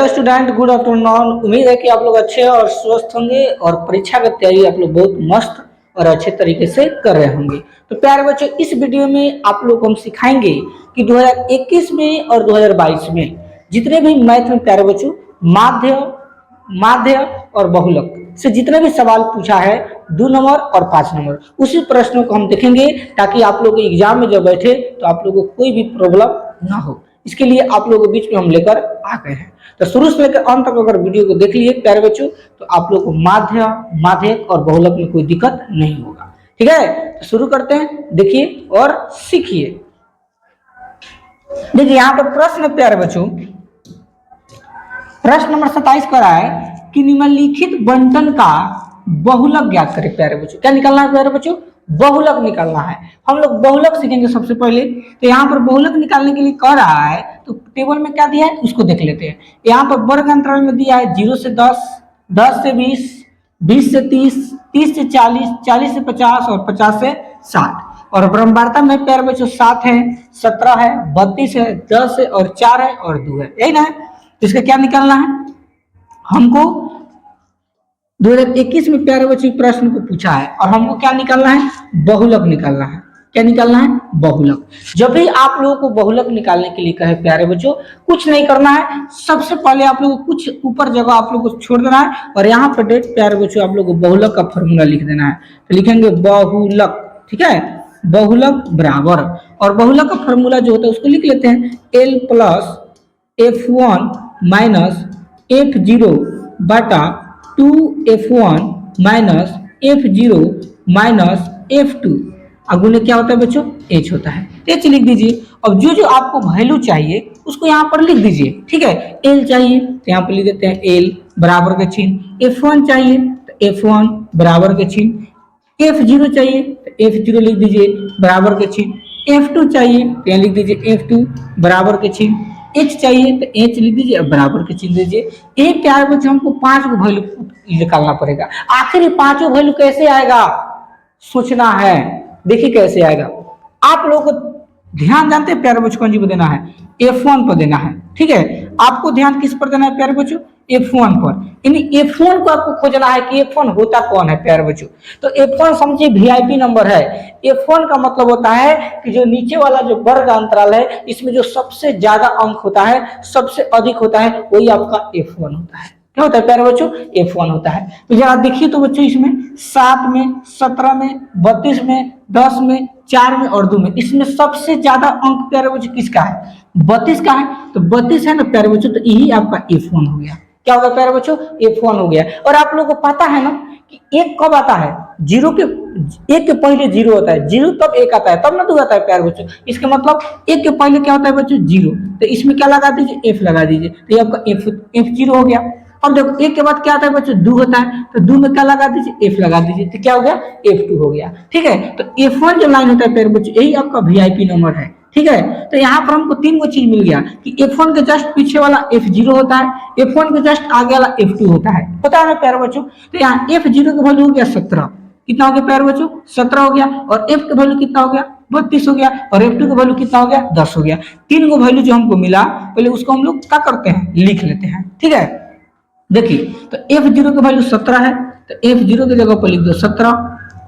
Hello student, good afternoon. उम्मीद है कि आप लोग अच्छे और स्वस्थ होंगे और परीक्षा की तैयारी आप लोग बहुत मस्त और अच्छे तरीके से कर रहे होंगे। तो प्यारे बच्चों, इस वीडियो में आप लोग को हम सिखाएंगे कि 2021 में और 2022 में जितने भी मैथ में प्यारे बच्चों माध्य माध्य और बहुलक से जितने भी सवाल पूछा है 2 नंबर और 5 नंबर, उसी प्रश्नों को हम देखेंगे ताकि आप लोग एग्जाम में जब बैठे तो आप लोगों को कोई भी प्रॉब्लम ना हो। इसके लिए आप लोगों के बीच में हम लेकर आ गए हैं। तो शुरू से लेकर अंत तक अगर वीडियो को देख लिए प्यारे बच्चों तो आप लोग को माध्य माध्यक और बहुलक में कोई दिक्कत नहीं होगा। ठीक है, तो शुरू करते हैं, देखिए और सीखिए। देखिए यहाँ पर प्रश्न प्यारे बच्चों, प्रश्न नंबर 27 कर रहा है कि निम्नलिखित बंटन का बहुलक ज्ञात करें। प्यारे बच्चों क्या निकालना है प्यारे बच्चों? बहुलक निकालना है। हम लोग बहुलक सीखेंगे सबसे पहले। तो यहाँ पर बहुलक निकालने के लिए कह रहा है, तो टेबल में क्या दिया है उसको देख लेते हैं। यहाँ पर वर्ग अंतराल में दिया है 0 से 10, 10 से 20, 20 से 30, 30 से 40, 40 से 50 और 50 से 60। और ब्रह्मवार्ता में प्यारे बच्चों 7 है, 17 है, 32 है, 10 है और 4 है और 2 है, यही ना। तो इसका क्या निकालना है हमको? 2021 में प्यारे बच्चों प्रश्न को पूछा है और हमको क्या निकालना है? बहुलक निकालना है। क्या निकालना है? बहुलक। जब भी आप लोगों को बहुलक निकालने के लिए कहे प्यारे बच्चों, कुछ नहीं करना है। सबसे पहले आप लोगों को कुछ ऊपर जगह आप लोगों को छोड़ देना है और यहाँ पर डेट प्यारे बच्चों आप लोगों को बहुलक का फॉर्मूला लिख देना है। तो लिखेंगे बहुलक, ठीक है, बहुलक बराबर, और बहुलक का फॉर्मूला जो होता है उसको लिख लेते हैं L plus F1 minus F0 बटा 2F1 minus F0 minus F2। अगुने क्या होता है बच्चों? H होता है। H लिख दीजिए। अब जो जो आपको वैल्यू चाहिए उसको यहाँ पर लिख दीजिए। ठीक है, L चाहिए तो यहाँ पर लिख देते हैं L बराबर के चिन्ह, F1 चाहिए तो F1 बराबर के चिन्ह, F0 चाहिए तो F0 लिख दीजिए बराबर के चिन्ह, F2 चाहिए तो यहाँ लिख दीजिए F2 बराबर के चिन्ह, H चाहिए तो H लिख दीजिए बराबर के चिन्ह दीजिए। ये प्यारे बच्चों हमको 5 को वैल्यू निकालना पड़ेगा। आखिर ये 5 वैल्यू कैसे आएगा सोचना है। देखिए कैसे आएगा। आप लोगों को ध्यान जानते हैं प्यारे बच्चों कौन जी को देना है? F1 पर देना है। ठीक है, आपको ध्यान किस पर देना है प्यारे बच्चों? F1 पर। यानी F1 को आपको खोजना है कि F1 होता कौन है प्यारे बच्चों। तो F1 समझिए VIP नंबर है। F1 का मतलब होता है कि जो नीचे वाला जो वर्ग अंतराल है इसमें जो सबसे ज्यादा अंक होता है, सबसे अधिक होता है, वही आपका F1 होता है। क्या होता है प्यारे बच्चों? F1 होता है। तो जरा देखिए तो बच्चों इसमें 7 में, 17 में, 32 में, 10 में, 4 में और 2 में, इसमें सबसे ज्यादा अंक प्यारे बच्चों किसका है? 32 का है। तो 32 है ना प्यारे बच्चों, तो यही आपका F1 हो गया। क्या होगा प्यारे बच्चों? F1 हो गया। और आप लोगों को पता है ना कि 1 कब आता है? 1 के पहले 0 होता है, 0 तब 1 आता है, तब ना 2 आता है प्यारे बच्चों। इसका मतलब 1 के पहले क्या होता है बच्चों? 0। तो इसमें क्या लगा दीजिए? F लगा दीजिए। तो ये आपका F0 हो गया। और देखो 1 के बाद क्या आता है बच्चों? 2 होता है। तो 2 में क्या लगा दीजिए? F लगा दीजिए। तो क्या हो गया? F2 हो गया। ठीक है, तो F1 जो लाइन होता है प्यारे बच्चों यही आपका VIP नंबर है। ठीक है, तो यहाँ पर हमको 3 गो चीज मिल गया कि F1 के जस्ट पीछे वाला F0 होता है, F1 के जस्ट आगे वाला F2 होता है ना प्यारे बच्चों। तो यहाँ F0 का वैल्यू हो गया 17। कितना हो गया प्यारे बच्चों? 17 हो गया। और F का वैल्यू कितना हो गया? 32 हो गया। और F2 का वैल्यू कितना हो गया? 10 हो गया। 3 गो वैल्यू जो हमको मिला, पहले उसको हम लोग क्या करते हैं? लिख लेते हैं। ठीक है, देखिए तो F0 का वैल्यू 17 है, तो F0 की जगह पर लिख दो 17।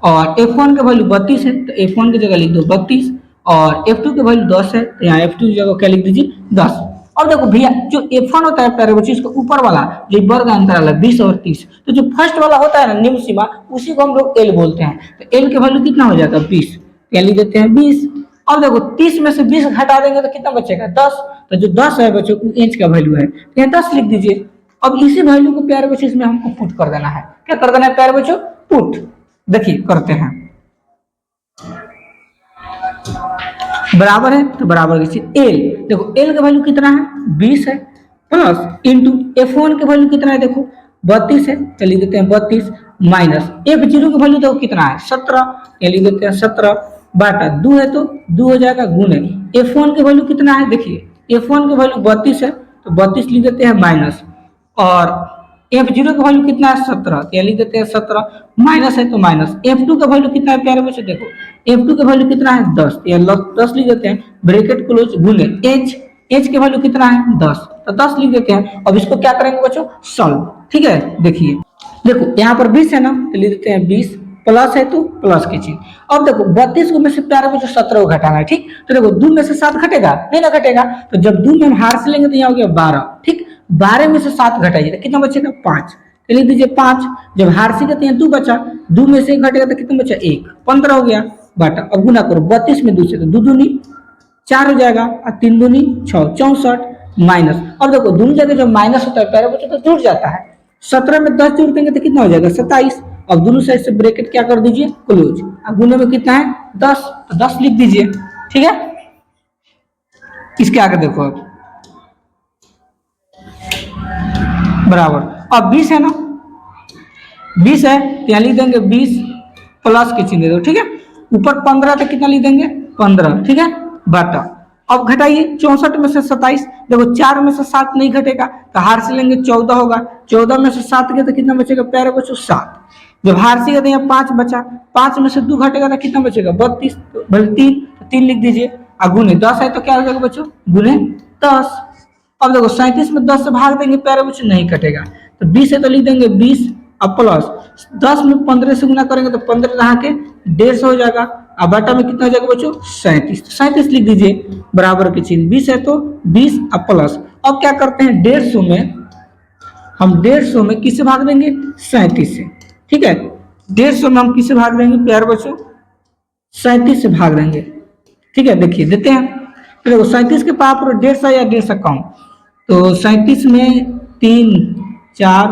और F1 का वैल्यू 32 है, तो F1 की जगह लिख दो 32। और F2 का वैल्यू 10 है, तो यहाँ F2 की जगह क्या लिख दीजिए? 10। और देखो भैया जो F1 होता है प्यारे बच्चों, इसका ऊपर वाला जो वर्ग अंतराल है 20 और 30, तो जो फर्स्ट वाला होता है ना निम्न सीमा, उसी को हम लोग L बोलते हैं। तो L के वैल्यू कितना हो जाता है? 20। क्या लिख देते हैं? 20। और देखो 30 में से 20 हटा देंगे तो कितना बचेगा? 10। तो जो 10 है बच्चों इंच का वैल्यू है, तो यहाँ 10 लिख दीजिए। अब इसी वैल्यू को प्यारे बच्चों इसमें हमको पुट कर देना है। क्या कर देना है प्यारे बच्चों? पुट। देखिए करते हैं, बराबर है तो बराबर L। देखो L का वैल्यू कितना है? 20 है, प्लस इंटू F1 का वैल्यू कितना है? देखो 32 है, तो लिख देते हैं 32, माइनस F0 का वैल्यू देखो कितना है? 17, ये लिख देते हैं 17, बाटा 2 है तो 2 हो जाएगा, गुने F1 का वैल्यू कितना है? देखिए F1 का वैल्यू 32 है, तो 32 लिख देते हैं माइनस, और F0 का वैल्यू कितना है? 17, तो लिख देते हैं 17, माइनस है तो माइनस। F2 का वैल्यू कितना है प्यारे बच्चों? देखो F2 का वैल्यू कितना है? 10, 10 लिख देते हैं, ब्रैकेट क्लोज, गुने H के वैल्यू कितना है? 10, तो 10 लिख देते हैं। अब इसको क्या करेंगे बच्चों, सॉल्व। ठीक है, देखिए देखो यहाँ पर 20 है ना, तो लिख देते हैं 20, प्लस है तो प्लस की चीज। अब देखो 32 को में से प्यारे बच्चों 17 को घटाना है। ठीक, तो देखो 2 में से 7 घटेगा नहीं ना, घटेगा। तो जब 2 में हम हार से लेंगे तो यहाँ हो गया 12। ठीक, 12 में से 7 घटाइए तो कितना बचेगा 5, तो लिख दीजिए 5। जब हार से कहते हैं 2 बचा, 2 में से 1 घटेगा तो कितना बचा 1, 15 हो गया बाटा। अब गुना करो 32 में 2 से, तो 2 दूनी 4 हो जाएगा और 3 दूनी 6, 64 माइनस। अब देखो दोनों जगह जब माइनस होता है प्यारे बच्चों तो जुड़ जाता है। 17 में 10 जोड़ देंगे तो कितना हो जाएगा 27। अब दोनों साइड से ब्रैकेट क्या कर दीजिए क्लोज। अब गुने में कितना है 10, तो 10 लिख दीजिए। ठीक है, इसके आगे देखो अब बराबर। अब 20 है ना, 20 है तो यहाँ लिख देंगे 20 प्लस के चिन्ह दे दो। ठीक है, ऊपर 15 तो कितना लिख देंगे 15। ठीक है, बाटा। अब घटाइए 64 में से 27, देखो 4 में से 7 नहीं घटेगा तो हार से लेंगे 14 होगा। 14 में से 7 गए तो कितना बचेगा प्यारे बच्चों 7। जब हार से गए तो यहाँ 5 बचा, 5 में से 2 घटेगा तो कितना बचेगा 32, भले 3, तो 3 लिख दीजिए। और गुने 10 है तो क्या हो जाएगा बच्चों गुने 10। अब देखो 37 में 10 से भाग देंगे प्यारे बच्चों नहीं कटेगा, तो 20 है तो लिख देंगे 20 अब प्लस 10 में 15 से गुना करेंगे तो 15 रहा के 150 हो जाएगा। अब बटा में कितना हो जाएगा बच्चों 37, तो 37 लिख दीजिए बराबर के चिन्ह। 20 है तो 20 अब प्लस। अब क्या करते हैं 150 में, हम 150 में किससे भाग देंगे 37 से। ठीक है, 150 में हम किससे भाग देंगे प्यारे बच्चों 37 से भाग देंगे। ठीक है, देखिए देते हैं। तो देखो 37 के पावर पर 150 या 150 कम, तो 37 में 3 4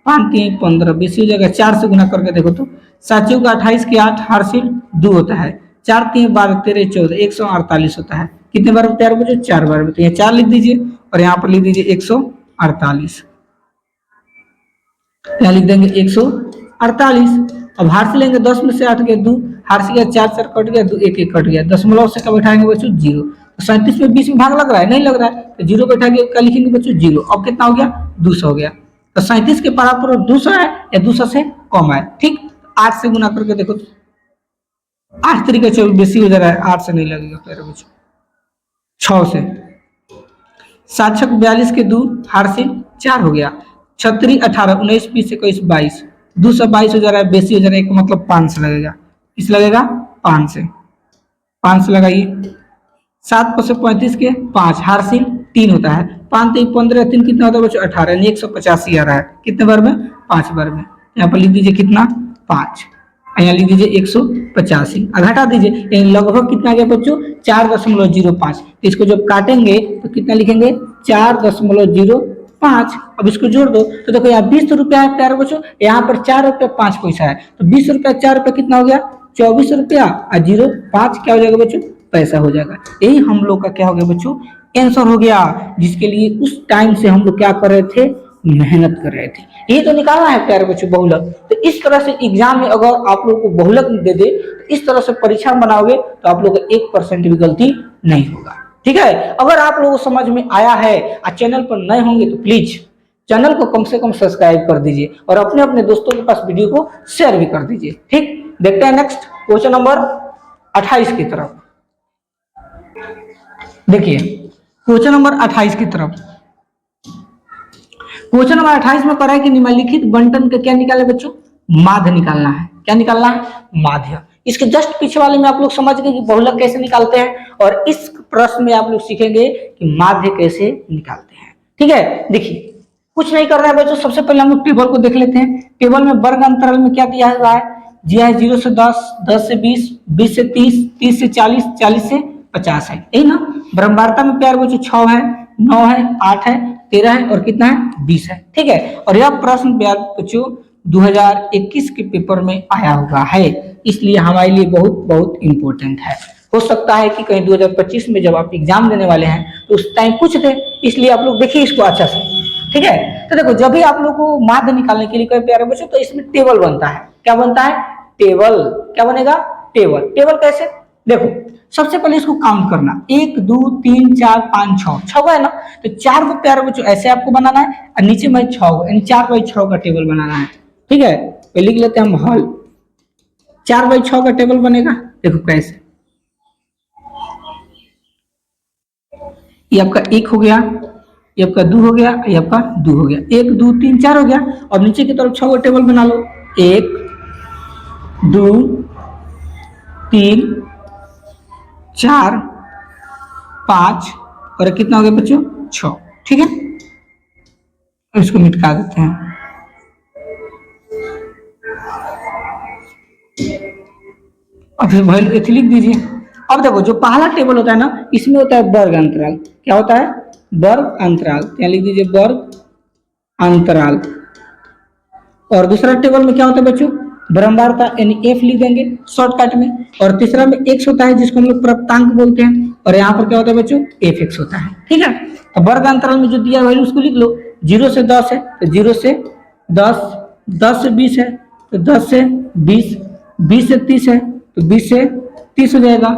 5 3 15 20 हो जाएगा। 4 से गुना करके देखो तो 7 का 28 के 8 हार्सिल 2 होता है, 4 3 12 13 14 148 होता है। कितने बार तैयार बच्चों 4 बार में, तो यहाँ 4 लिख दीजिए और यहाँ पर लिख दीजिए 148। यहाँ लिख देंगे 148। अब हार से लेंगे 10 में से 8 गया 2, हार से गया 4 4 कट गया 2 1 1 कट गया, दशमलव से कब बैठाएंगे बच्चों 0। तो 37 में 20 में भाग लग रहा है नहीं लग रहा है, तो 0 बैठाएंगे क्या लिखेंगे बच्चों 0। अब कितना हो गया 200 हो गया। तो 37 के बराबर 200 है या 200 से कम है। ठीक, 8 से गुना करके देखो, 8 तरीके 24 बेसी हो जा रहा है, 8 से नहीं लगेगा प्यारे बच्चों, 6 से। 7 6 42 के 2 हार से 4 हो गया, 36 18 19 20 21 22 222 हो जा रहा है, बेसी हो जा रहा है, एक मतलब 5 से लगेगा। किस लगेगा 5 से, 5 से लगाइए। 7 से 35 के 5 हार से 3 होता है, 5 3 15 3 कितना होता है बच्चों 18, यानी 185 आ रहा है। कितने बार में 5 बार में। यहाँ पर लिख दीजिए कितना 5, यहाँ लिख दीजिए 185 घटा दीजिए, यानी लगभग कितना गया बच्चों 4.05। इसको जब काटेंगे तो कितना लिखेंगे 4.05। अब इसको जोड़ दो तो देखो यहाँ 20 रुपया है प्यारे बच्चों, यहाँ पर 4 रुपया 5 पैसा है, तो 20 रुपया 4 रुपया कितना हो गया 24 रुपया और 0.5 क्या हो जाएगा बच्चों पैसा हो जाएगा। यही हम लोग का क्या हो गया बच्चों आंसर हो गया, जिसके लिए उस टाइम से हम लोग क्या कर रहे थे मेहनत कर रहे थे। ये तो निकालना है प्यारे बच्चों बहुलक। तो इस तरह से एग्जाम में अगर आप लोग को बहुलक दे दे तो इस तरह से परीक्षा बनाओगे तो आप लोग का 1% भी गलती नहीं होगा। ठीक है, अगर आप लोगों को समझ में आया है और चैनल पर नए होंगे तो प्लीज चैनल को कम से कम सब्सक्राइब कर दीजिए और अपने अपने दोस्तों के पास वीडियो को शेयर भी कर दीजिए। ठीक, देखते हैं नेक्स्ट क्वेश्चन नंबर 28 की तरफ। देखिए क्वेश्चन नंबर 28 की तरफ, क्वेश्चन नंबर 28 में कह है कि निम्नलिखित बंटन का क्या निकाले बच्चों माध्य निकालना है। क्या निकालना है माध्य। इसके जस्ट पीछे वाले में आप लोग समझ गए कि बहुलक कैसे निकालते हैं, और इस प्रश्न में आप लोग सीखेंगे कि माध्य कैसे निकालते हैं। ठीक है, देखिए कुछ नहीं कर रहा है बच्चों, सबसे पहले हम लोग टेबल को देख लेते हैं। टेबल में वर्ग अंतराल में क्या दिया हुआ है, दिया है 0 से 10, 10 से 20, 20 से 30, 30 से 40, 40 से 50 है, यही ना। ब्रह्मवार्ता में प्यार बच्चों 6 है, 9 है, 8 है, 13 है और कितना है 20 है। ठीक है, और यह प्रश्न प्यार बच्चों 2021 के पेपर में आया हुआ है, इसलिए हमारे लिए बहुत बहुत इंपॉर्टेंट है। हो सकता है कि कहीं 2025 में जब आप एग्जाम देने वाले हैं तो उस टाइम पूछ दे, इसलिए आप लोग देखिए इसको अच्छा से। ठीक है, तो देखो जब भी आप लोग को माध्य निकालने के लिए कहे प्यारे बच्चों तो इसमें टेबल बनता है। क्या बनता है टेबल, क्या बनेगा टेबल। टेबल कैसे, देखो सबसे पहले इसको काउंट करना 1 2 3 4 5 6, 6 है ना, तो 4 को प्यारे बच्चों ऐसे आपको बनाना है और नीचे में 6 यानी 4x6 का टेबल बनाना है। ठीक है, तो लिख लेते हैं हम हल 4x6 का टेबल बनेगा। देखो कैसे, ये आपका 1 हो गया, ये आपका 2 हो गया, ये आपका 2 हो गया, 1 2 3 4 हो गया। अब नीचे की तरफ 6 टेबल बना लो, 1 2 3 4 5 और कितना हो गया बच्चों 6। ठीक है, इसको मिटा देते हैं। अब फिर वैल्यू एथ लिख दीजिए। अब देखो जो पहला टेबल होता है ना, इसमें होता है वर्ग अंतराल। क्या होता है? वर्ग अंतराल। यहाँ लिख दीजिए वर्ग अंतराल। और दूसरा टेबल में क्या होता है बच्चों? बरमबारता, यानी एफ लिख देंगे शॉर्टकट में। और तीसरा में एक्स होता है जिसको हम लोग प्राप्तांक बोलते हैं। और यहाँ पर क्या होता है बच्चों? एफ एक्स होता है। ठीक है, तो वर्ग अंतराल में जो दिया वैल्यू उसको लिख लो। 0 से 10 है तो 0 से 10, 10 से 20 है तो 10 से 20, 20 से 30 है तो 20 से 30 हो जाएगा,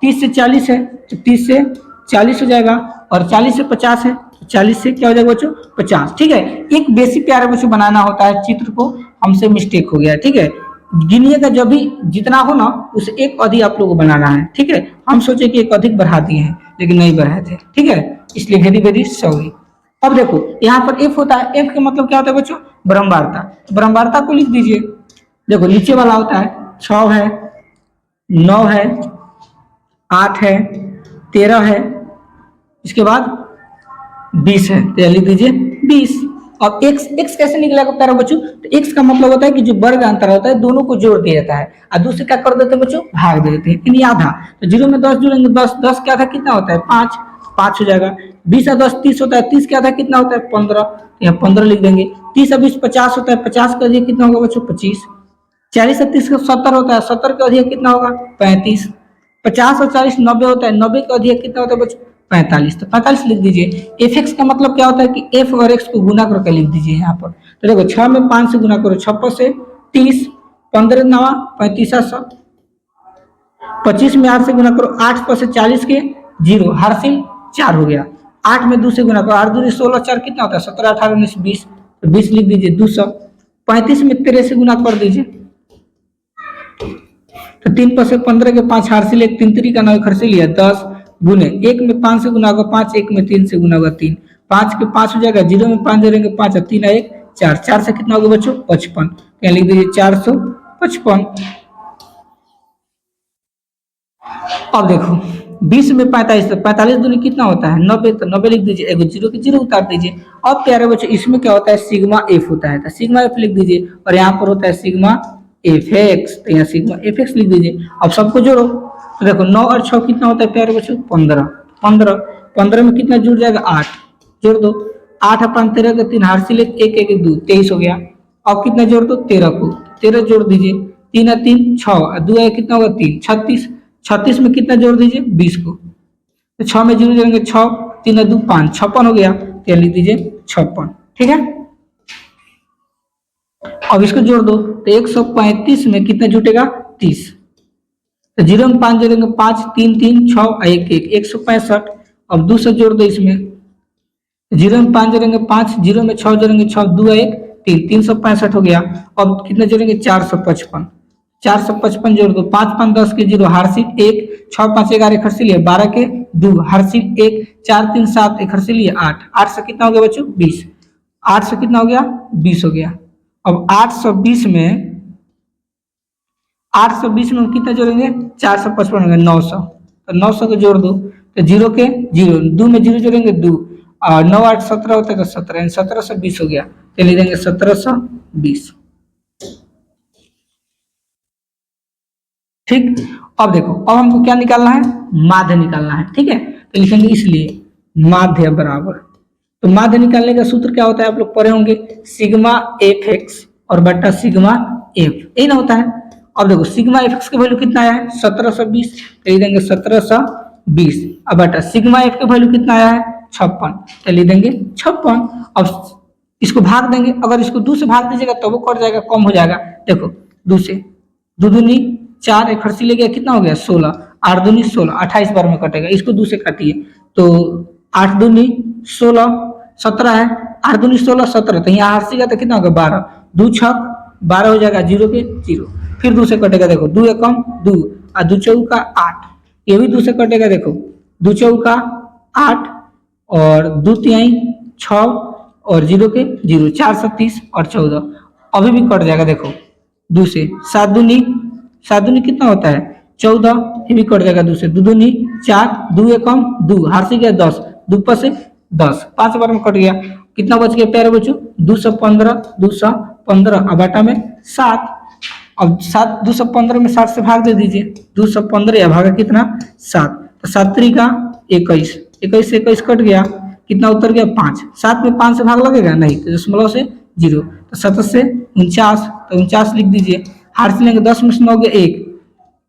30 से 40 है तो 30 से 40 हो जाएगा, और 40 से 50 है तो 40 से क्या हो जाएगा बच्चों? 50। ठीक है, एक बेसिक प्यारा बच्चों बनाना होता है चित्र को, हमसे मिस्टेक हो गया। ठीक है, गिनिएगा जब भी जितना हो ना उसे एक अधिक आप लोगों को बनाना है। ठीक है, हम सोचे कि एक अधिक बढ़ा दिए हैं लेकिन नहीं बढ़ाए थे। ठीक है, इसलिए वेरी वेरी सॉरी। अब देखो यहाँ पर एफ होता है, एफ का मतलब क्या होता है बच्चों? बरमबारता। तो बरमबारता को लिख दीजिए। देखो नीचे वाला होता है 6 है, 9 है, 8 है, 13 है, इसके बाद 20 है, तो लिख दीजिए 20। अब x x कैसे निकलेगा प्यारे बच्चों? तो x का मतलब होता है कि जो वर्ग अंतर होता है दोनों को जोड़ दिया जाता है और दूसरे क्या कर देते हैं बच्चों? भाग दे देते हैं, यानी आधा। तो 0 में 10 जोड़ेंगे, 10 10 क्या था कितना होता है? 5, 5 हो जाएगा। 20 और 10 30 होता है, 30 क्या था कितना होता है? 15, तो यहाँ 15 लिख देंगे। 30 और 20 50 होता है, 50 का अधिक कितना होगा बच्चों? 25। 40 और 30 का 70 होता है, 70 का अधिक कितना होगा? 35। 50 और 40 90 होता है, 90 का अधिक कितना होता है बच्चों? 45। तो 45 लिख दीजिए। एफ एक्स का मतलब क्या होता है कि एफ और एक्स को गुना करके लिख दीजिए यहाँ पर। तो देखो 6 में 5 से गुना करो, 6 से 30, 15 9 35 100, 25 में 8 से गुना करो, 8 पर से 40 के 0 हासिल 4 हो गया। 8 में 2 से गुना करो, 8 दूनी 16, 4 कितना होता है? 17 18 19 20, तो 20 लिख दीजिए 200। 35 में 13 से गुना कर दीजिए, तो 3 पर से 15 के 5 हासिल 1, 3 3 का 9 खर्चे लिया 10 गुने 1 में 5 से गुना होगा 5, 1 में 3 से गुना होगा 3, 5 के 5 हो जाएगा, 0 में 5 जोड़ेंगे 5 और 3 1 4, 4 से कितना होगा बच्चों? 55। यहाँ लिख दीजिए 455। अब देखो 20 में 45, तो 45 दूनी कितना होता है? 90, तो 90 लिख दीजिए, एगो 0 की 0 उतार दीजिए। अब प्यारे बच्चों इसमें क्या होता है? सिग्मा एफ होता है, तो सिग्मा एफ लिख दीजिए। और यहाँ पर होता है सिग्मा एफ एक्स, तो यहाँ सिग्मा एफ एक्स लिख दीजिए। अब सबको जोड़ो, तो देखो 9 और 6 कितना होता है प्यारे बच्चों? 15, 15 15 में कितना जुड़ जाएगा? 8, जोड़ दो। 8 अपन 13 का 3 हासिल 1 1 1 2 23 हो गया। अब कितना जोड़ दो? 13 को, 13 जोड़ दीजिए, 3 और 3 6 और 2 कितना होगा? 3 36, 36 में कितना जोड़ दीजिए? 20 को, तो 6 में 0 जोड़ेंगे 6, 3 और 2 5, 56 हो गया, तो लिख दीजिए 56। ठीक है, अब इसको जोड़ दो, तो 135 में कितना जुटेगा? 30, तो 0 में 5 जोड़ेंगे 5, 3 3 6 और 1 1, 165। अब 2 से जोड़ दो इसमें, 0 में 5 जोड़ेंगे 5, 0 में 6 जोड़ेंगे 6, 2 1 3, 365 हो गया। अब कितना जोड़ेंगे? 455, 455 जोड़ दो, 5 5 10 के 0 हार्सिल 1, 6 5 11 एक हर्षिल 12 के 2 हार्सिल 1, 4 3 7 एक हर्षिल 8, 8 से कितना हो गया बच्चों? 20, 8 से कितना हो गया? 20 हो गया। अब 820 में 820 में कितना जोड़ेंगे? 455 होंगे 900, तो 900 को जोड़ दो, तो 0 के 0, 2 में 0 जोड़ेंगे 2 और 9 8 17 होता है, तो 17 1720 हो गया, तो लिख देंगे 1720। ठीक, अब देखो अब हमको क्या निकालना है? माध्य निकालना है। ठीक है, तो लिखेंगे इसलिए माध्य बराबर, तो माध्य निकालने का सूत्र क्या होता है? आप लोग पढ़े होंगे, सिग्मा एफ एक्स और बट्टा सिग्मा एफ, यही ना होता है। अब देखो सिग्मा एफ एक्स का वैल्यू कितना आया है? 1720, तो लिख देंगे 1720। अब बट्टा सिग्मा एफ का वैल्यू कितना आया है? 56, तो लिख देंगे 56। अब इसको भाग देंगे, अगर इसको 2 से भाग दीजिएगा तो वो कट जाएगा, कम हो जाएगा। देखो 2 से 2 दूनी 4 एक खर्ची ले गया, कितना हो गया? 16, 8 दूनी 16, 28 बार में कटेगा, इसको 2 से काटिए, तो 8 दूनी 16 17 है, 8 दूनी 16 17, तो यहाँ हर्षिगा तो कितना होगा? 12, 2 छक 12 हो जाएगा, 0 के 0, फिर 2 से कटेगा, देखो 2 एकम 2 और 2 चौका 8, ये भी 2 से कटेगा, देखो 2 चौका 8 और 2 तिहाई 6 और 0 के 0, 4 7 30 और 14 अभी भी कट जाएगा। देखो 2 से 7 दूनी, 7 दूनी कितना होता है 14, ये भी कट जाएगा 2 से, 2 दूनी 4, 2 एकम 2, हार से गया 10, 2 पर से 10, 5 बार में कट गया, कितना बच गया प्यारे बच्चों 215, 215 अब आटा में 7, अब 7 215 में 7 से भाग दे दीजिए, 215 या भागा कितना 7, तो 7 3 का 21, 21 से 21 कट गया, कितना उतर गया 5, 7 में 5 से भाग लगेगा नहीं, तो दशमलव से 0, तो 7 से 49, तो 49 लिख दीजिए, हार से लेंगे 10 में से 9 गया 1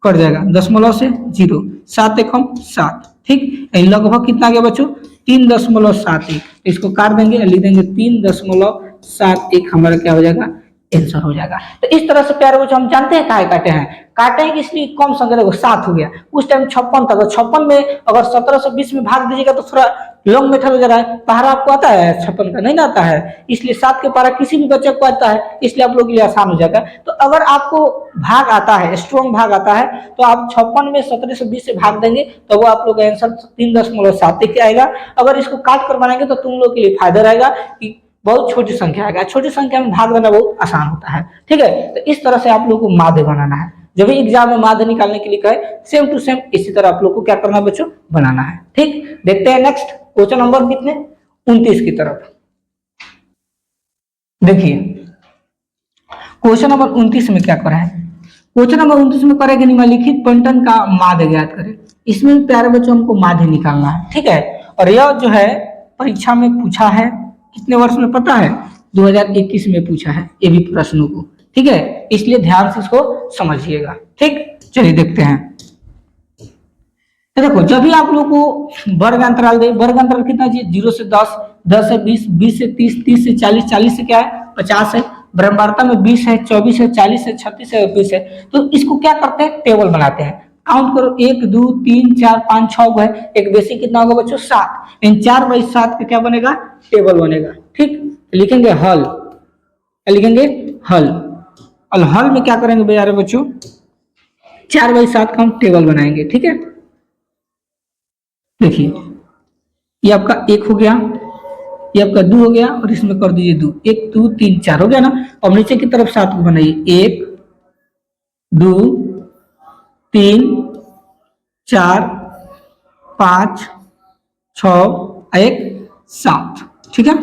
कट जाएगा, दशमलव से 0, 7 एकम 7, ठीक, लगभग कितना गया बच्चों 3.71, इसको काट देंगे, लिख देंगे 3.71 हमारा क्या हो जाएगा आंसर हो जाएगा। तो इस तरह से प्यारे बच्चों हम जानते हैं काहे काटे हैं, काटे हैं कि इसलिए कम संख्या देखो 7 हो गया, उस टाइम 56 था, तो 56 में अगर 17 से 20 में भाग दीजिएगा तो थोड़ा लॉन्ग मेथड हो जा रहा है, पहाड़ा आपको आता है 56 का नहीं आता है, इसलिए 7 के पारा किसी भी बच्चे को आता है, इसलिए आप लोग के लिए आसान हो जाएगा। तो अगर आपको भाग आता है, स्ट्रॉन्ग भाग आता है, तो आप 56 में 17 से 20 से भाग देंगे तो वो आप लोग का आंसर 3.71 आएगा। अगर इसको काट कर बनाएंगे तो तुम लोग के लिए फायदा रहेगा कि बहुत छोटी संख्या आएगा, छोटी संख्या में भाग देना बहुत आसान होता है, ठीक है। तो इस तरह से आप लोग को माध्य बनाना है, जब भी एग्जाम में माध्य निकालने के लिए कहे सेम टू सेम इसी तरह आप लोग को क्या करना है बच्चों बनाना है, ठीक। देखते हैं नेक्स्ट क्वेश्चन नंबर कितने 29 की तरफ। देखिए क्वेश्चन नंबर 29 में क्या करा है, क्वेश्चन नंबर 29 में करेंगे निम्नलिखित पंटन का माध्य ज्ञात करें। इसमें प्यारे बच्चों हमको माध्य निकालना है, ठीक है। और यह जो है परीक्षा में पूछा है, कितने वर्ष में पता है 2021 में पूछा है ये भी प्रश्नों को, ठीक है, इसलिए ध्यान से इसको समझिएगा, ठीक। चलिए देखते हैं, तो देखो जब भी आप लोग को वर्ग अंतराल दे, वर्ग अंतराल कितना चाहिए 0 से 10, 10 से 20, 20 से 30, 30 से 40, 40 से क्या है 50 है, ब्रह्मवार्ता में 20 है, 24 है, 40 है, 36 है, 20 है, तो इसको क्या करते हैं टेबल बनाते हैं, काउंट करो 1 2 3 4 5 6 है, एक बेसिक कितना होगा बच्चों 7, इन 4/7 का क्या बनेगा टेबल बनेगा, ठीक। लिखेंगे हल, लिखेंगे हल, और हल में क्या करेंगे बेचारे बच्चों 4/7 का हम टेबल बनाएंगे, ठीक है। देखिए ये आपका 1 हो गया, ये आपका 2 हो गया, और इसमें कर दीजिए 2, 1 2 3 4 हो गया ना। अब नीचे की तरफ 7 को बनाइए 1 2 3 4 5 6 1 7, ठीक है।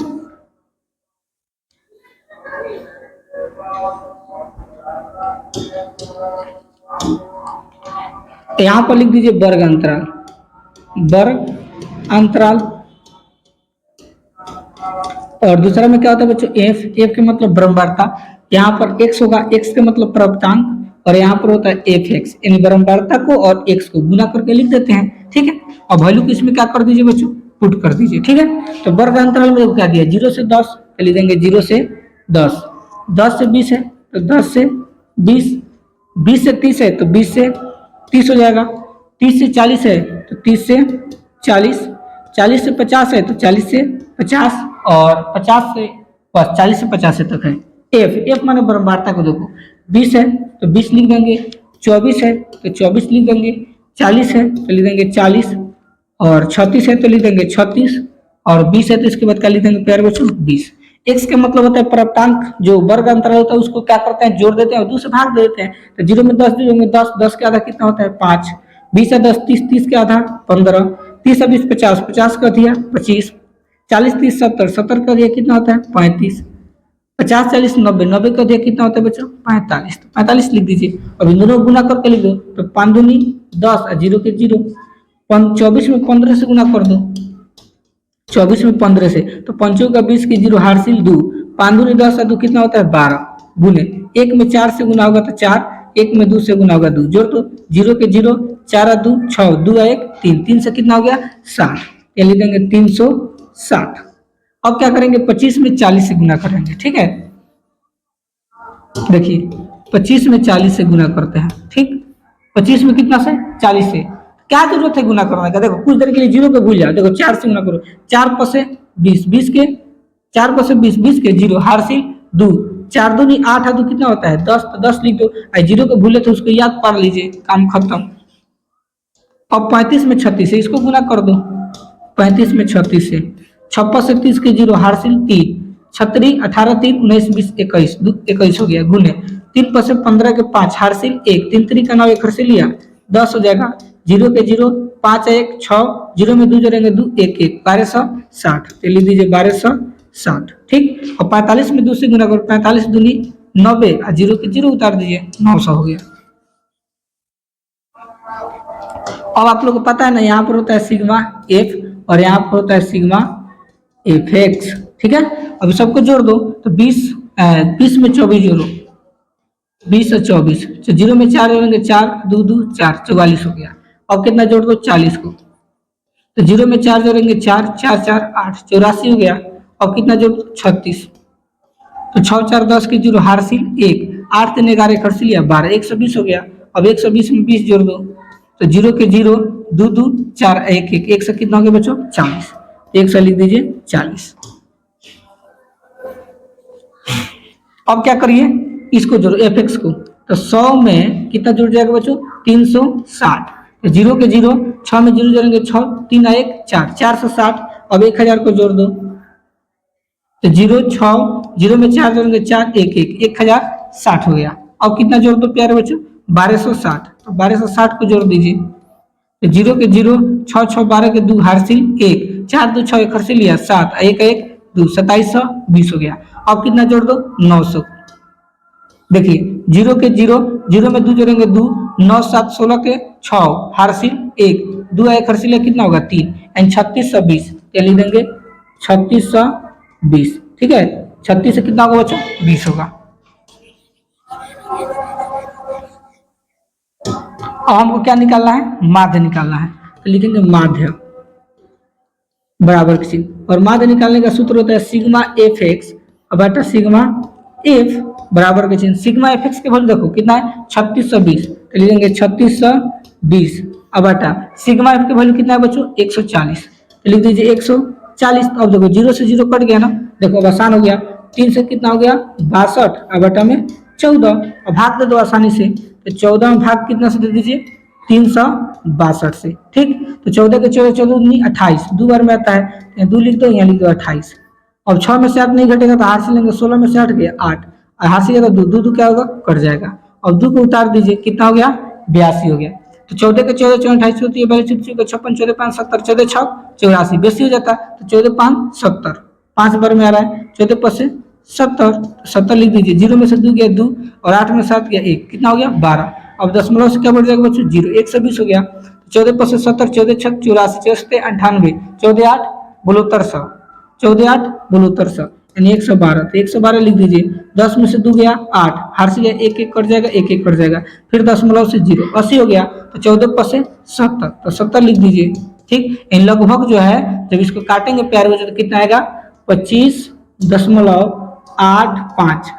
यहां पर लिख दीजिए वर्ग अंतराल, वर्ग अंतराल, और दूसरा में क्या होता है बच्चों एफ, एफ के मतलब ब्रह्मवार्ता, यहाँ पर एक्स होगा, एक्स के मतलब प्राप्तांक, और यहाँ पर होता है एफ एक्स, यानी ब्रह्मवार्ता को और एक्स को गुना करके लिख देते हैं, ठीक है। और वैल्यू को इसमें क्या कर दीजिए बच्चों पुट कर दीजिए, ठीक है। तो वर्ग अंतराल में क्या दिया 0 से 10, लिख देंगे 0 से 10, 10 से 20 है तो 10 से 20, 20 से 30 है तो 20 से 30 हो जाएगा, 30 से 40 है तो 30 से 40, 40 से 50 है तो 40 से 50, और 50 से बस 40 से 50 तक है। एफ, एफ माने ब्रह्मवार्ता को देखो 20 है तो 20 लिख देंगे, 24 है तो 24 लिख देंगे, 40 है तो लिख देंगे 40, और 36 है तो लिख देंगे 36, और 20 है तो इसके बाद क्या लिख देंगे प्यारे बच्चों 20। एक्स के मतलब होता है प्राप्तांक, जो वर्ग अंतराल होता है उसको क्या करते हैं जोड़ देते हैं और 2 से भाग देते हैं, तो 0 में 10 जोड़ेंगे 10, 10 के आधा कितना होता है 5, 20 है 10, 30, 30 के आधा 15, 30 है 20 50, 50 का दिया 25, 40 30 70, 70 का दिया कितना होता है 35, 50 40 90, 90 का दिया कितना होता है बच्चों 45, तो 45 लिख दीजिए। अब इन दोनों गुना करके लिख दो, तो 5 दूनी 10 और 0 के 0, 24 में 15 से गुना कर दो, 24 में 15 से, तो 5 का 20 की 0 हारसिल 2, 5 दूनी 10 और 2 कितना होता है 12, गुने 1 में 4 से गुना होगा तो 4, 1 में 2 से गुना होगा 2, जोड़ दो 0 के 0, 4 और 2 6, 2 और 1 3, 3 से कितना हो गया 60, ये लिख देंगे 360। अब क्या करेंगे 25 में 40 से गुना करेंगे, ठीक है। देखिए 25 में 40 से गुना करते हैं, ठीक, 25 में कितना से 40 से, क्या जरूरत है गुना करने का, देखो कुछ देर के लिए 0 पे भूल जाओ, देखो 4 से गुना करो, 4 पर से 20, 20 के 4 पर से 20, 20 के 0 हारसिल 2, 4 दूनी 8 है तो कितना होता है 10, तो 10 लिख दो, 0 को भूले तो उसको याद पार लीजिए, काम खत्म। अब 35 में 36 है, इसको गुना कर दो 35 में 36 से, 56 से 30 के जीरो हासिल 3, 36 18 3 19 20 21 21 हो गया गुने 3 पर से 15 के 5 हासिल 1, 3 3 का 9 एक हर से लिया 10 हो जाएगा, जीरो के जीरो 5 1 6, जीरो में 2 जोड़ेंगे 2 1 1 1260, तो लिख दीजिए 1260। ठीक, और 45 में 2 से गुना करो, 45 दूनी 90 और जीरो के जीरो उतार दीजिए 900 हो गया। अब आप लोग को पता है ना, यहाँ पर होता है सिग्मा एफ और यहाँ पर होता है सिग्मा एफ एक्स। ठीक है, अभी सबको जोड़ दो तो 20 में 24 जोड़ो, 20 और 24, तो जीरो में 4 जोड़ेंगे 4 2 2 4 44 हो गया। अब कितना जोड़ दो 40 को, तो जीरो में 4 जोड़ेंगे 4 4 4 8 84 हो गया। अब कितना जोड़ 36, तो 6 4 10 के जीरो हासिल 1, 8 3 11 खर्च लिया 12 120 हो गया। अब 120 में 20 जोड़ दो, तो जीरो के जीरो 2 2 4 1 1 1 से कितना हो गया बच्चों 40, 1 से लिख दीजिए 40। अब क्या करिए, इसको जोड़ो एफ एक्स को, तो 100 में कितना जुड़ जाएगा बच्चों 360, तो जीरो के जीरो 6 में जीरो जोड़ेंगे 6 3 1 4 460। अब 1000 को जोड़ दो, तो जीरो 6 जीरो में 4 जोड़ेंगे 4 1 1 1060 हो गया। अब कितना जोड़ दो प्यारे बच्चों 1260, तो 1260 को जोड़ दीजिए, तो जीरो के जीरो 6 6 12 के 2 हासिल 1, 4 2 6 एक हासिल लिया 7 1 1 2 2720 हो गया। अब कितना जोड़ दो 900, देखिए जीरो के जीरो जीरो में 2 जोड़ेंगे 2 9 7 16 के 6 हासिल 1 2 एक हासिल कितना होगा 3 एंड 3620, क्या लिख देंगे 3620। ठीक है, 36 से कितना होगा बच्चों 20 होगा। अब हमको क्या निकालना है, माध्य निकालना है, तो लिखेंगे माध्य बराबर के चिन्ह, और माध्य निकालने का सूत्र होता है सिग्मा एफ एक्स बटा सिग्मा एफ बराबर के चिन्ह। सिग्मा एफ एक्स के वैल्यू देखो कितना है 3620, तो लिखेंगे 3620 अब बटा सिग्मा एफ के वैल्यू कितना है बच्चों 140, तो लिख दीजिए 140। अब देखो जीरो से जीरो कट गया ना, देखो अब आसान हो गया, 3 से कितना हो गया 62 अब बटा में 14, और भाग दे दो आसानी से, तो 14 में भाग कितना से दे दीजिए 362 से। ठीक, तो 14 के 14 14 दूनी 28, दो बार में आता है 2 लिख दो, यहाँ लिख दो 28। अब 6 में से 8 नहीं घटेगा तो हाथ से लेंगे, 16 में से 8 गया 8, और हाथ से दो दो दो क्या होगा कट जाएगा। अब 2 को उतार दीजिए, कितना हो गया 82 हो गया। तो 14 के 14 14 28 होती है, 42 56 14 5 70 14 6 84 बेसी हो जाता है, तो 14 5 70 5 बार में आ रहा है, 14 पर से 70 70 लिख दीजिए, जीरो में से 2 गया 2 और 8 में 7 गया 1, कितना हो गया 12। अब दशमलव से क्या बढ़ जाएगा बच्चों 0, 120 हो गया। 14 पर से 70 14 6 84 64 98 14 8 72 100 14 8 72 100 यानी 112, तो 112 लिख दीजिए। 10 में से 2 गया 8, हार से गया 1 1 कट जाएगा 1 1 कट जाएगा, फिर दशमलव से 0 80 हो गया, तो 14 पर से 70 तो 70 लिख दीजिए। ठीक, इन लगभग जो है जब इसको काटेंगे प्यारे बच्चों तो कितना आएगा 25.85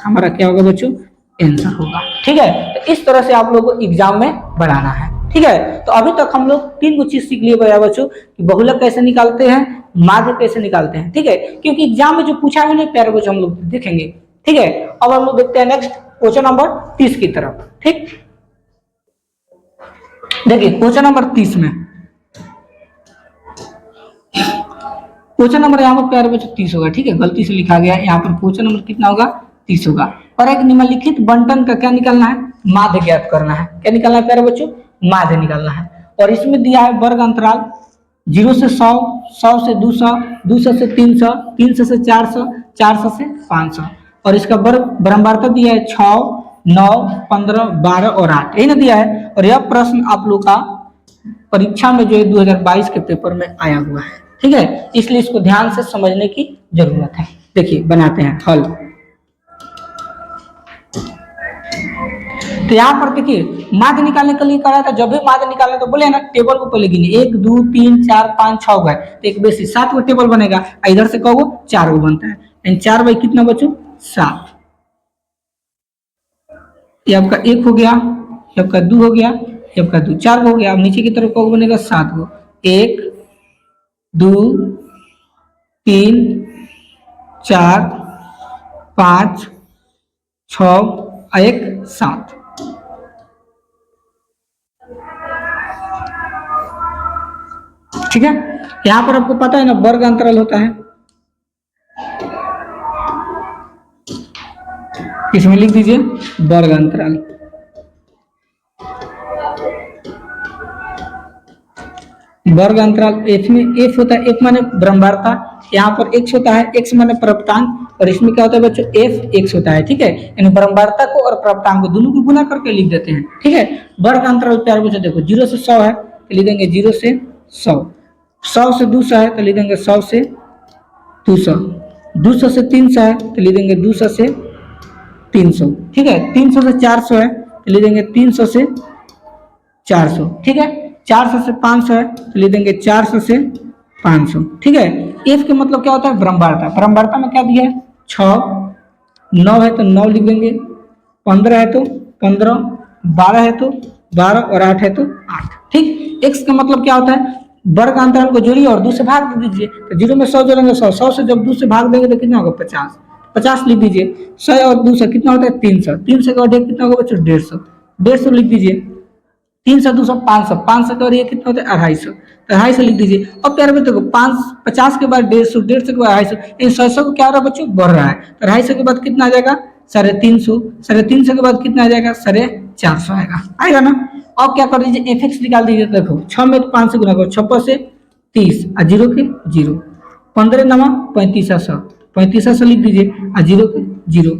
हमारा क्या होगा बच्चों आंसर होगा। ठीक है, तो इस तरह से आप लोगों को एग्जाम में बढ़ाना है। ठीक है, तो अभी तक हम लोग 3 चीज सीख लिए भैया बच्चों कि बहुलक कैसे निकालते हैं, माध्य कैसे निकालते हैं। ठीक है, क्योंकि एग्जाम में जो पूछा है ना प्यारे बच्चों हम लोग देखेंगे। ठीक है, अब हम लोग देखते हैं नेक्स्ट क्वेश्चन नंबर 30 की तरफ। ठीक, देखिए क्वेश्चन नंबर 30 में क्वेश्चन नंबर यहाँ पर प्यारे बच्चों 30 होगा। ठीक है, गलती से लिखा गया है यहाँ पर, क्वेश्चन नंबर कितना होगा 30 होगा। और एक निम्नलिखित बंटन का क्या निकालना है, माध्य ज्ञात करना है। क्या निकालना है प्यारे बच्चों, माध्य निकालना है। और इसमें दिया है वर्ग अंतराल 0 से 100, 100 से 200, 200 से 300, 300 से 400, 400 से 500। और इसका वर्ग बारंबारता दिया है 6 9 15 12 और 8, यही ना दिया है। और यह प्रश्न आप लोग का परीक्षा में जो है 2022 के पेपर में आया हुआ है। ठीक है, इसलिए इसको ध्यान से समझने की जरूरत है। देखिए बनाते हैं हल। तो यहाँ पर देखिए माध्य निकालने के लिए कहा था, जब भी माध्य निकालने तो बोले ना टेबल को पहले गिनिए 1 2 3 4 5 6 गए तो एक बेसी 7 गो टेबल बनेगा, इधर से कहोगे 4 गो बनता है, एंड 4 बाई कितना बच्चों 7। ये आपका 1 हो गया, ये आपका 2 हो गया, ये आपका 2 4 गो हो गया। अब नीचे की तरफ कहोगे बनेगा 7 गो, 1 2 3 4 5 6 1 7। ठीक है, यहाँ पर आपको पता है ना वर्ग अंतराल होता है, इसमें लिख दीजिए वर्ग अंतराल। वर्ग अंतराल एफ में एफ होता है, एफ माने ब्रह्मांडता, यहाँ पर एक्स होता है, एक्स माने प्रवृत्तांक, और इसमें क्या होता है बच्चों एफ एक्स होता है, ठीक है। यानी ब्रह्मांडता को और प्रवृत्तांक को दोनों को गुना करके लिख देते हैं, ठीक है। वर्ग अंतराल प्यारे बच्चों देखो 0 से 100 है तो लिख देंगे 0 से 100, 100 से 200 है तो लिख देंगे 100 से 200, 200 से 300 है तो लिख देंगे 200 से 300, ठीक है। 300 से 400 है तो लिख देंगे 300 से 400, ठीक है। 400 से 500 है तो लिख देंगे 400 से 500, ठीक है। एफ के मतलब क्या होता है ब्रह्मांडता, ब्रह्मांडता में क्या दिया है 6, 9 है तो 9 लिख देंगे, 15 है तो 15, 12 है तो 12 और 8 है तो 8, ठीक। एक्स का मतलब क्या होता है वर्ग अंतराल को जोड़िए और 2 से भाग दे दीजिए, तो 0 में 100 जोड़ेंगे 100, 100 से जब 2 से भाग देंगे तो कितना होगा 50, 50 लिख दीजिए। 100 और 200 कितना होता है 300, 300 का ऑर्डर कितना होगा बच्चों 150, 150 लिख दीजिए। 300 200 500, 500 का और ये कितना होता है 250, तो 250 लिख दीजिए। अब प्यारे बच्चों को 50 के बाद 150, 150 के बाद 250, इन 100 को क्या हो रहा है बच्चों बढ़ रहा है, तो 250 के बाद कितना आ जाएगा 350, 350 के बाद कितना आ जाएगा 450 आएगा ना। अब क्या कर दीजिए एफ एक्स निकाल दीजिए, देखो 6 में 5 से गुना करो, 6 से 30 और 0 के 0, 15 नमा 3500, 3500 लिख दीजिए और 0 के 0,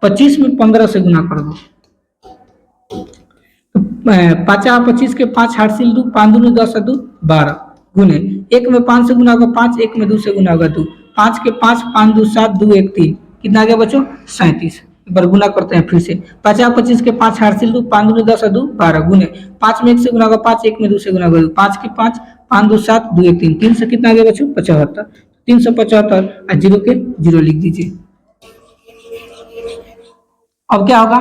25 में 15 से गुना कर दो, 5 25 के 5 हार्सिल 2, 5 दूनी 10 2 12 गुने 1 में 5 से गुना होगा 5, 1 में 2 से गुना होगा 2, 5 के 5 5 2 7 2 1 3, कितना आ गया बच्चों 37। एक बार गुना करते हैं फिर से, 50 25 के 5 हार्सिल 2, 5 दूनी 10 2 12 गुने 5 में 1 से गुना होगा 5, 1 में 2 से गुना होगा 2, 5 के 5 5 2 7 2 1 3, 3 से कितना आ गया बच्चों 75, 375 और 0 के 0 लिख दीजिए। अब क्या होगा,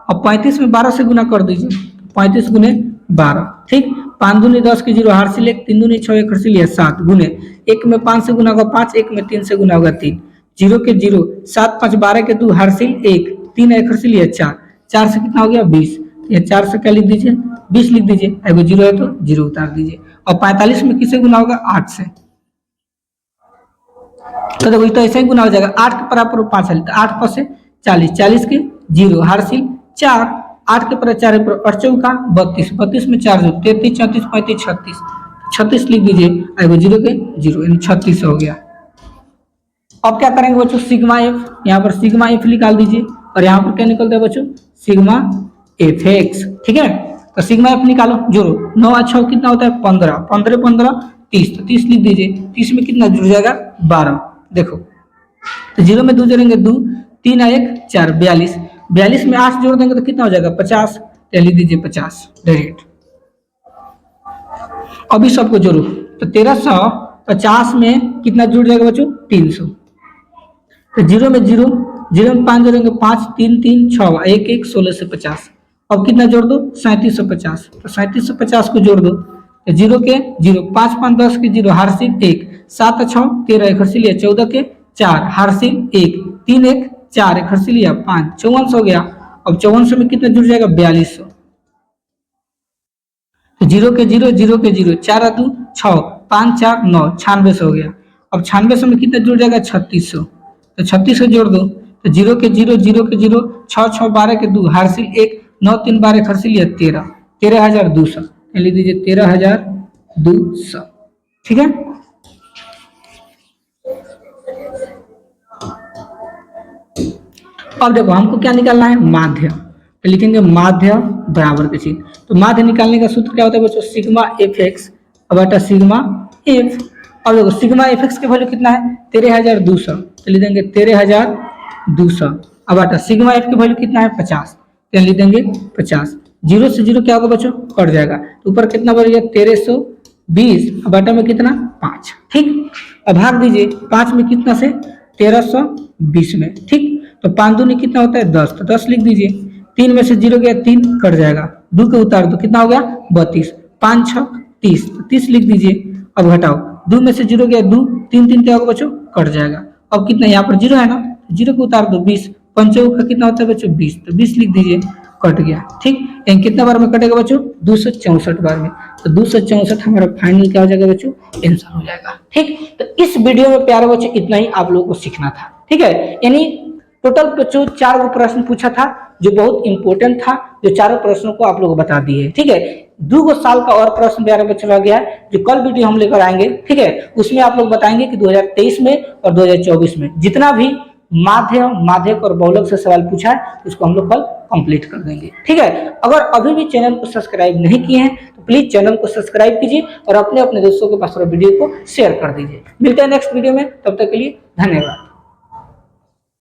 अब 35 में 12 से गुना कर दीजिए, 35 गुने 12, ठीक। 5 दूनी 10 के 0 हार्सिल 1, 3 दूनी 6 1 हार्सिल 7 गुने 1 में 5 से गुना होगा 5, 1 में 3 से गुना होगा 3, 0 के 0, 7 5 12 के 2 हार्सिल 1, 3 1 हार्सिल 4, 4 से कितना हो गया 20, ये 4 से क्या लिख दीजिए 20 लिख दीजिए, अगर 0 है तो 0 उतार दीजिए। और 45 में किससे गुना होगा 8 से, तो देखो तो ऐसे ही गुना हो जाएगा, 8 के बराबर 5 है तो 8 5 से 40, 40 के 0 हार्सिल 4, 8 के पर 4 पर 8 चौका 32, 32 में 4 जो 33 34 35 36, 36 लिख दीजिए, आएगा 0 के 0 यानी 36 हो गया। अब क्या करेंगे बच्चों सिग्मा एफ, यहाँ पर सिग्मा एफ निकाल दीजिए और यहाँ पर क्या निकलता है बच्चों सिग्मा एफ एक्स, ठीक है। तो सिग्मा एफ निकालो, जोड़ो 9 और 6 कितना होता है 15, 15 15 30, तो 30 लिख दीजिए, 30 में कितना जुड़ जाएगा 12, देखो तो 0 में 2 जोड़ेंगे 2, 3 और 1 4 42, 42 में 8 जोड़ देंगे तो कितना हो जाएगा 50, तो लिख दीजिए 50 डायरेक्ट। अभी सबको जोड़ो तो 1350 में कितना जुड़ जाएगा बच्चों 300, तो 0 में 0, 0 में 5 जोड़ेंगे 5 3 3 6 1 1 16 से 50, अब कितना जोड़ दो 3750, तो 3750 को जोड़ दो, तो 0 के 0, 5 5 10 के 0 हार्सिल 1, 7 6 13 1 हार्सिल 14 के 4 हार्सिल 1, 3 1 4 1 हार्सिल 5, 5400 हो गया। अब 5400 में कितना जुड़ जाएगा 4200, तो 0 के 0 0 के 0 4 2 6 5 4 9 9600 हो गया। अब 9600 में कितना जुड़ जाएगा 3600, तो 3600 जोड़ दो, तो 0 के 0 0 के 0 6 6 12 के 2 हार्सिल 1 9 3 12 हार्सिल 13, 13200 लिख दीजिए 13200, ठीक है। अब देखो हमको क्या निकालना है माध्य, तो लिखेंगे माध्य बराबर के चिन्ह, तो माध्य निकालने का सूत्र क्या होता है बच्चों सिग्मा एफ एक्स बटा सिग्मा एफ। अब देखो सिग्मा एफ एक्स के वैल्यू कितना है 13200, तो लिख देंगे 13200 अब बटा सिग्मा एफ की वैल्यू कितना है 50, तो लिख देंगे 50, 0 से 0 क्या होगा बच्चों कट जाएगा, तो ऊपर कितना बढ़ गया 1320 अब बटा में कितना 5, ठीक। अब भाग दीजिए 5 में कितना से 1320 में, ठीक। तो 5 दूनी कितना होता है 10, तो 10 लिख दीजिए, 3 में से 0 गया 3 कट जाएगा, 2 के उतार दो कितना हो गया 32, 5 6 30, तो 30 लिख दीजिए। अब घटाओ 2 में से 0 गया 2, 3 3 क्या होगा बच्चों कट जाएगा, अब कितना यहाँ पर 0 है ना 0 को उतार दो 20, 5 का कितना होता है बच्चों 20, तो 20 लिख दीजिए कट गया, ठीक। यानी कितना बार में कटेगा बच्चों 264 बार में, तो 264 हमारा फाइनल क्या हो जाएगा बच्चों आंसर हो जाएगा, ठीक। तो इस वीडियो में प्यारे बच्चों इतना ही आप लोगों को सीखना था, ठीक है। यानी टोटल बच्चों 4 प्रश्न पूछा था जो बहुत इंपॉर्टेंट था, जो चारों प्रश्नों को आप लोग बता दिए। ठीक है, 2 साल का और प्रश्न प्यारे बच्चों रह गया है जो कल वीडियो हम लेकर आएंगे। ठीक है, उसमें आप लोग बताएंगे कि 2023 में और 2024 में जितना भी माध्य, माध्यक और बहुलक से सवाल पूछा है उसको हम लोग कल कंप्लीट कर देंगे। ठीक है, अगर अभी भी चैनल को सब्सक्राइब नहीं किए हैं तो प्लीज चैनल को सब्सक्राइब कीजिए और अपने अपने दोस्तों के पास वीडियो को शेयर कर दीजिए। मिलते हैं नेक्स्ट वीडियो में, तब तक के लिए धन्यवाद।